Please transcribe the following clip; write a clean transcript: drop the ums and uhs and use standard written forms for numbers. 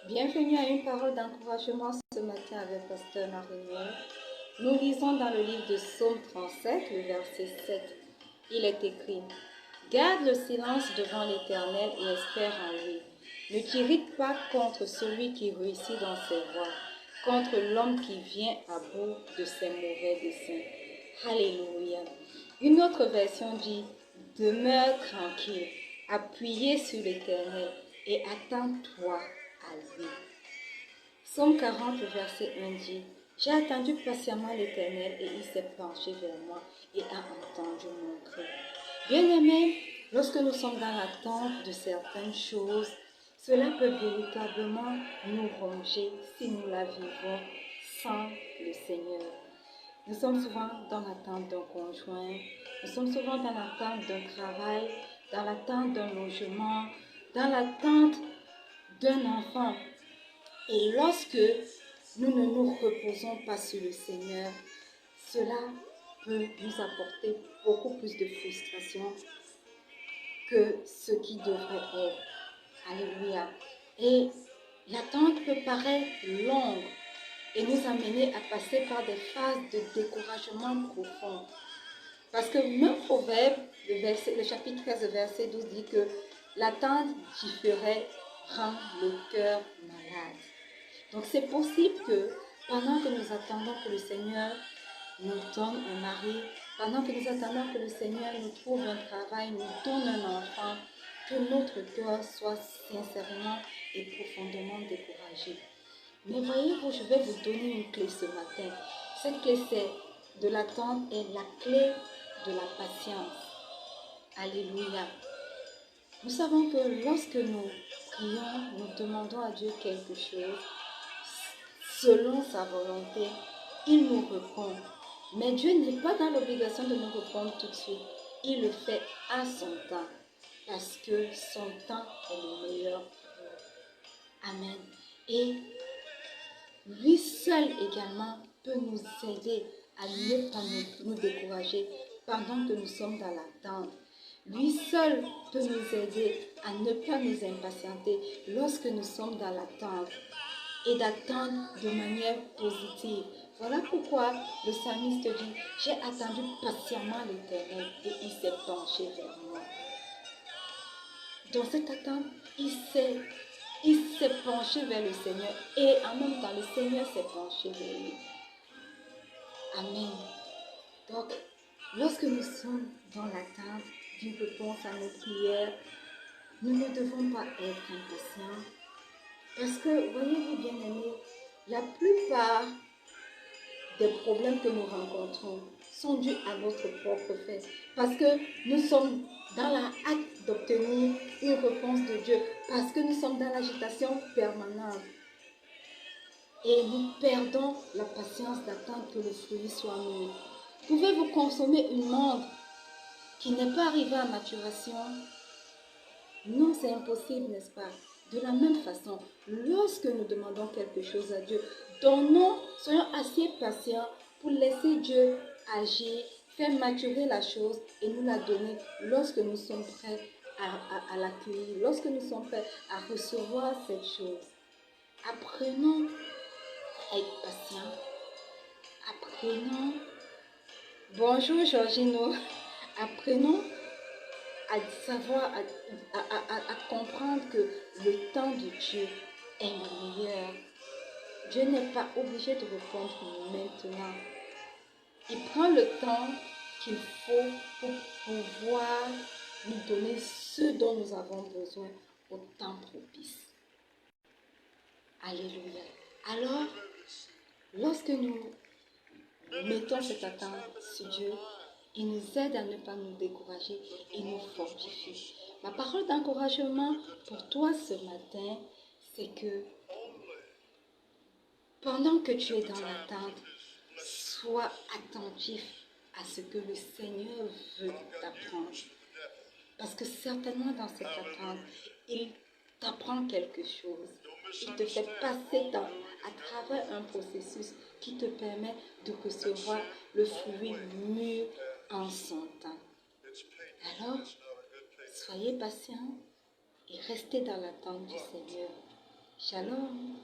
Bienvenue à une parole d'encouragement ce matin avec Pasteur Marie-Noël. Nous lisons dans le livre de Psaume 37, le verset 7. Il est écrit: Garde le silence devant l'Éternel et espère en lui. Ne t'irrite pas contre celui qui réussit dans ses voies, contre l'homme qui vient à bout de ses mauvais desseins. Alléluia. Une autre version dit: Demeure tranquille, appuyé sur l'Éternel et attends-toi à lui. Psaume 40, verset 1 dit: J'ai attendu patiemment l'Éternel et il s'est penché vers moi et a entendu mon cri. Bien-aimés, lorsque nous sommes dans l'attente de certaines choses, cela peut véritablement nous ronger si nous la vivons sans le Seigneur. Nous sommes souvent dans l'attente d'un conjoint, nous sommes souvent dans l'attente d'un travail, dans l'attente d'un logement, dans l'attente d'un enfant. Et lorsque nous ne nous reposons pas sur le Seigneur, cela peut nous apporter beaucoup plus de frustration que ce qui devrait être. Alléluia. Et l'attente peut paraître longue et nous amener à passer par des phases de découragement profond. Parce que même Proverbe, le chapitre 13, verset 12 dit que l'attente différée rend le cœur malade. Donc c'est possible que pendant que nous attendons que le Seigneur nous donne un mari, pendant que nous attendons que le Seigneur nous trouve un travail, nous donne un enfant, que notre cœur soit sincèrement et profondément découragé. Mais voyez-vous, je vais vous donner une clé ce matin. Cette clé, c'est de l'attente et la clé de la patience. Alléluia. Nous savons que lorsque nous prions, nous demandons à Dieu quelque chose, selon sa volonté, il nous répond. Mais Dieu n'est pas dans l'obligation de nous répondre tout de suite. Il le fait à son temps, parce que son temps est le meilleur pour nous. Amen. Et lui seul également peut nous aider à ne pas nous décourager pendant que nous sommes dans l'attente. Lui seul peut nous aider à ne pas nous impatienter lorsque nous sommes dans l'attente et d'attendre de manière positive. Voilà pourquoi le psalmiste dit: J'ai attendu patiemment l'Éternel et il s'est penché vers moi. Dans cette attente, il s'est penché vers le Seigneur et en même temps, le Seigneur s'est penché vers lui. Amen. Donc, lorsque nous sommes dans l'attente d'une réponse à nos prières, nous ne devons pas être impatients. Parce que, voyez-vous bien aimés, la plupart des problèmes que nous rencontrons sont dus à notre propre fait. Parce que nous sommes dans la hâte d'obtenir une réponse de Dieu. Parce que nous sommes dans l'agitation permanente. Et nous perdons la patience d'attendre que le fruit soit mûr. Pouvez-vous consommer une mangue qui n'est pas arrivée à maturation? Non, c'est impossible, n'est-ce pas? De la même façon, lorsque nous demandons quelque chose à Dieu, soyons assez patients pour laisser Dieu agir, faire maturer la chose et nous la donner lorsque nous sommes prêts à l'accueillir, lorsque nous sommes prêts à recevoir cette chose. Apprenons à être patients. Apprenons. Bonjour Georgino. Apprenons à savoir, à comprendre que le temps de Dieu est le meilleur. Dieu n'est pas obligé de répondre maintenant. Il prend le temps qu'il faut pour pouvoir nous donner ce dont nous avons besoin au temps propice. Alléluia. Alors, lorsque nous mettons cette attente sur Dieu, il nous aide à ne pas nous décourager et nous fortifie. Ma parole d'encouragement pour toi ce matin, c'est que pendant que tu es dans l'attente, sois attentif à ce que le Seigneur veut t'apprendre. Parce que certainement dans cette attente, il t'apprend quelque chose. Il te fait passer à travers un processus qui te permet de recevoir le fruit mûr en son temps. Alors, soyez patients et restez dans l'attente du Seigneur. Shalom.